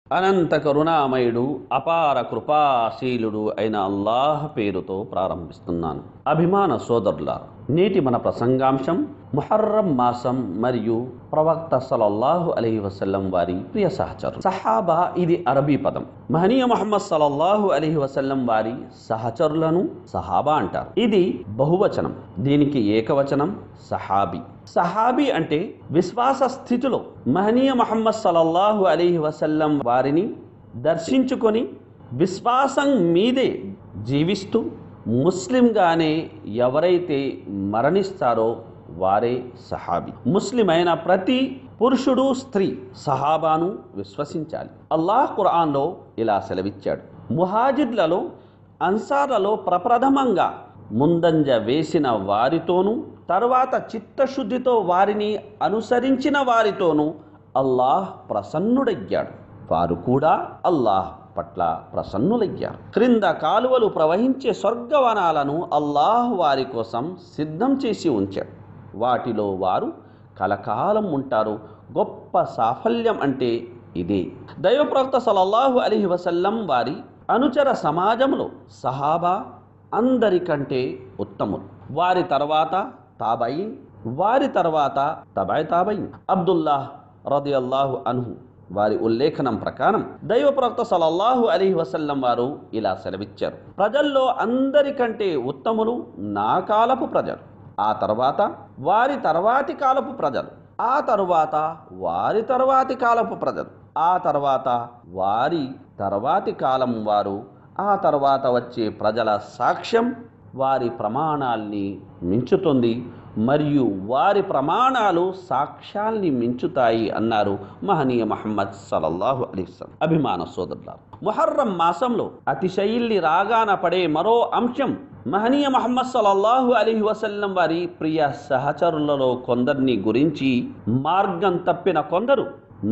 అనంత కరుణామయుడు అపార కృపాశీలుడు అయిన అల్లాహ్ పేరుతో ప్రారంభిస్తున్నాను. అభిమాన సోదరులారా, నేటి మన ప్రసంగాంశం ముహర్రం మాసం మరియు ప్రవక్త సల్లల్లాహు అలైహి వసల్లం వారి ప్రియ సహచరులు. సహాబా ఇది అరబీ పదం. మహనీయ ముహమ్మద్ సల్లల్లాహు అలైహి వసల్లం వారి సహచరులను సహాబా అంటారు. ఇది బహువచనం, దీనికి ఏకవచనం సహాబీ. సహాబీ అంటే విశ్వాస స్థితిలో మహనీయ ముహమ్మద్ సల్లల్లాహు అలైహి వసల్లం వారిని దర్శించుకొని విశ్వాసం మీదే జీవిస్తూ ముస్లింగానే ఎవరైతే మరణిస్తారో వారే సహాబీ. ముస్లిం అయిన ప్రతి పురుషుడు స్త్రీ సహాబాను విశ్వసించాలి. అల్లాహ్ ఖురాన్లో ఇలా సెలవిచ్చాడు, ముహాజిర్లలో అన్సార్లలో ప్రప్రథమంగా ముందంజ వేసిన వారితోనూ తరువాత చిత్తశుద్ధితో వారిని అనుసరించిన వారితోనూ అల్లాహ్ ప్రసన్నుడయ్యాడు. వారు కూడా అల్లాహ్ పట్ల ప్రసన్నులయ్యారు. క్రింద కాలువలు ప్రవహించే స్వర్గవనాలను అల్లాహ్ వారి కోసం సిద్ధం చేసి ఉంచాడు. వాటిలో వారు కలకాలం ఉంటారు. గొప్ప సాఫల్యం అంటే ఇదే. దైవప్రవక్త సల్లల్లాహు అలైహి వసల్లం వారి అనుచర సమాజంలో సహాబా అందరికంటే ఉత్తములు. వారి తర్వాత తాబయిన్, వారి తర్వాత తాబయిన్. అబ్దుల్లాహ్ రదియల్లాహు అన్హు వారి ఉల్లేఖనం ప్రకారం దైవప్రవక్త సల్లల్లాహు అలైహి వసల్లం వారు ఇలా సెలవిచ్చారు, ప్రజల్లో అందరికంటే ఉత్తములు నా కాలపు ప్రజలు, ఆ తర్వాత వారి తర్వాతి కాలపు ప్రజలు, ఆ తరువాత వారి తర్వాతి కాలపు ప్రజలు, ఆ తర్వాత వారి తర్వాతి కాలం వారు, ఆ తర్వాత వచ్చే ప్రజల సాక్ష్యం వారి ప్రమాణాల్ని మించుతుంది మరియు వారి ప్రమాణాలు సాక్ష్యాల్ని మించుతాయి అన్నారు మహనీయ ముహమ్మద్ సల్లల్లాహు అలైహి వసల్లం. అభిమాన సోదరులారా, ముహర్రం మాసంలో అతిశయిల్లి రాగాన పడే మరో అంశం మహనీయ ముహమ్మద్ సల్లల్లాహు అలైహి వసల్లం వారి ప్రియ సహచరులలో కొందరిని గురించి మార్గం తప్పిన కొందరు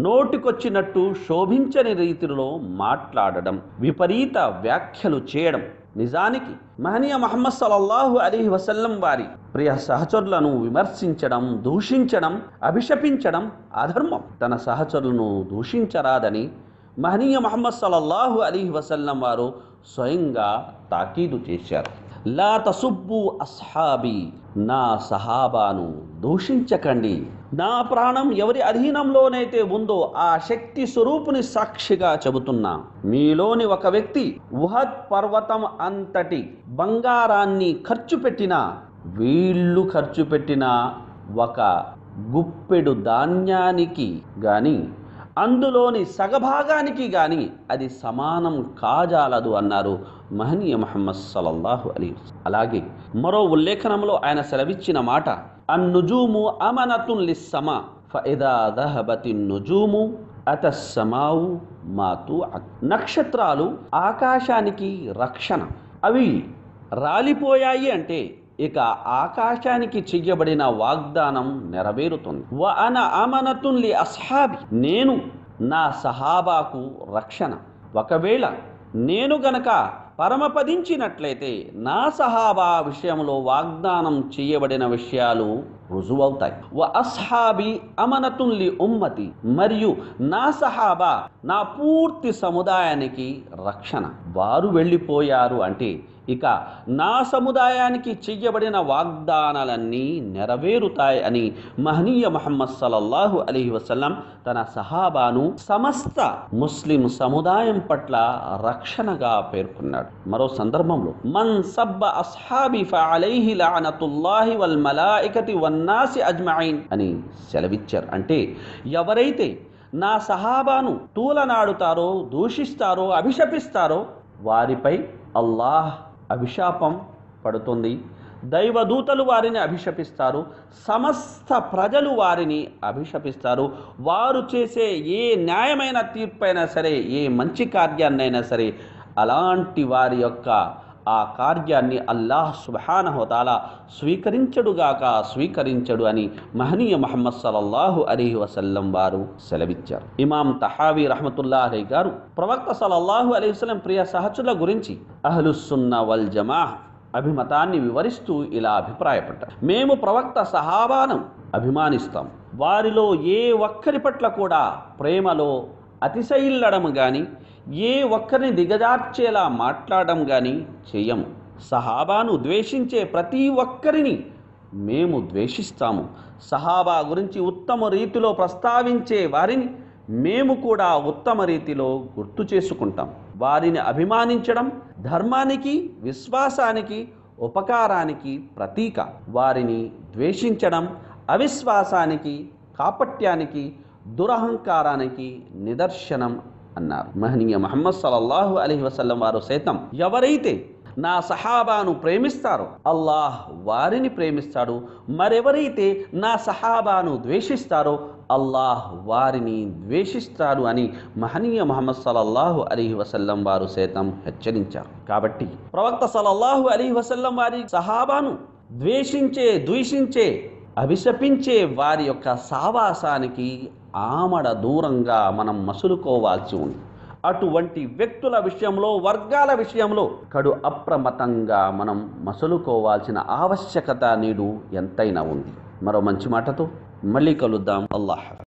నోటికొచ్చినట్టు శోభించని రీతిలో మాట్లాడడం, విపరీత వ్యాఖ్యలు చేయడం. నిజానికి మహనీయ ముహమ్మద్ సల్లల్లాహు అలైహి వసల్లం వారి ప్రియ సహచరులను విమర్శించడం, దూషించడం, అభిశపించడం అధర్మం. తన సహచరులను దూషించరాదని మహనీయ ముహమ్మద్ సల్లల్లాహు అలైహి వసల్లం వారు స్వయంగా తాకీదు చేశారు. లా తసుబ్బు అస్హాబీ, నా సహాబాను దూషించకండి. నా ప్రాణం ఎవరి అధీనంలోనైతే ఉందో ఆ శక్తి స్వరూపుని సాక్షిగా చెబుతున్నా, మీలోని ఒక వ్యక్తి ఉహద్ పర్వతం అంతటి బంగారాన్ని ఖర్చు పెట్టినా, వీళ్ళు ఖర్చు పెట్టిన ఒక గుప్పెడు ధాన్యానికి గాని అందులోని సగభాగానికి గాని అది సమానం కాజాలదు అన్నారు మహనీయ ముహమ్మద్ సల్లల్లాహు అలైహి వసల్లం. అలాగే మరో ఉల్లేఖనంలో ఆయన సెలవిచ్చిన మాట, అన్నుజూము అమనతున్ లిస్సమా ఫఇదా దహబతిన్ నుజూము అతస్సమావు మాతు. నక్షత్రాలు ఆకాశానికి రక్షణ. అవి రాలిపోయాయి అంటే ఇక ఆకాశానికి చెయ్యబడిన వాగ్దానం నెరవేరుతుంది. వ అన అమనతున్ లి అస్హాబి, నేను నా సహాబాకు రక్షణ. ఒకవేళ నేను గనక పరమపదించినట్లయితే నా సహాబా విషయంలో వాగ్దానం చేయబడిన విషయాలు రుజువవుతాయి. వ అస్హాబి అమనతున్ లి ఉమ్మతి, మరియు నా సహాబా నా పూర్తి సముదాయానికి రక్షణ. వారు వెళ్ళిపోయారు అంటే ఇక నా సముదాయానికి చెయ్యబడిన వాగ్దానాలన్నీ నెరవేరుతాయి అని మహనీయ ముహమ్మద్ సల్లల్లాహు అలైహి వసల్లం తన సహాబాను సమస్త ముస్లిం సముదాయం పట్ల రక్షణగా పేర్కొన్నాడు. మరో సందర్భంలో మన్ సబ్బ అస్హాబి ఫఅలైహి లఅనతుల్లాహి వల్ మలాయికతి వన్నాసి అజ్మఈన్ అని సెలవిచ్చారు. అంటే ఎవరైతే నా సహాబాను తూలనాడుతారో, దూషిస్తారో, అభిశపిస్తారో వారిపై అల్లాహ్ అభిశాపం పడుతుంది. దైవదూతలు వారిని అభిశపిస్తారు, సమస్త ప్రజలు వారిని అభిశపిస్తారు. వారు చేసే ఏ న్యాయమైన తీర్పైనా సరే, ఏ మంచి కార్యాన్నైనా సరే, అలాంటి వారి యొక్క ఆ కార్యాన్ని అల్లాహ్ సుబ్హానహు వ తఆలా స్వీకరించడు అని మహనీయ ముహమ్మద్ సల్లల్లాహు అలైహి వసల్లం వారు సెలవిచ్చారు. ఇమాం తహావీ రహ్మతుల్లాహి అలైహి గారు ప్రవక్త సల్లల్లాహు అలైహి వసల్లం ప్రియ సహచరుల గురించి అహ్లుస్ సున్నా వల్ జమాఅహ్ అభిమతాన్ని వివరిస్తూ ఇలా అభిప్రాయపడ్డారు, మేము ప్రవక్త సహాబాను అభిమానిస్తాం. వారిలో ఏ ఒక్కరి పట్ల కూడా ప్రేమలో అతిశయిల్లడం కానీ, ఏ ఒక్కరిని దిగజార్చేలా మాట్లాడడం కానీ చెయ్యము. సహాబాను ద్వేషించే ప్రతి ఒక్కరిని మేము ద్వేషిస్తాము. సహాబా గురించి ఉత్తమ రీతిలో ప్రస్తావించే వారిని మేము కూడా ఉత్తమ రీతిలో గుర్తు చేసుకుంటాం. వారిని అభిమానించడం ధర్మానికి, విశ్వాసానికి, ఉపకారానికి ప్రతీక. వారిని ద్వేషించడం అవిశ్వాసానికి, కాపట్యానికి, దురహంకారానికి నిదర్శనం అన్నారు. మహనీయ ముహమ్మద్ సల్లల్లాహు అలైహి వసల్లం వారు సైతం ఎవరైతే నా సహాబాను ప్రేమిస్తారో అల్లాహ్ వారిని ప్రేమిస్తాడు, మరెవరైతే నా సహాబాను ద్వేషిస్తారో అల్లాహ్ వారిని ద్వేషిస్తాడు అని మహనీయ ముహమ్మద్ సల్లల్లాహు అలైహి వసల్లం వారు సైతం హెచ్చరించారు. కాబట్టి ప్రవక్త సల్లల్లాహు అలైహి వసల్లం వారి సహాబాను ద్వేషించే అభిశపించే వారి యొక్క సావాసానికి ఆమడ దూరంగా మనం మసులుకోవాల్సి ఉంది. అటువంటి వ్యక్తుల విషయంలో, వర్గాల విషయంలో కడు అప్రమత్తంగా మనం మసులుకోవాల్సిన ఆవశ్యకత నేడు ఎంతైనా ఉంది. మరో మంచి మాటతో మళ్ళీ కలుద్దాం. అల్లాహ్.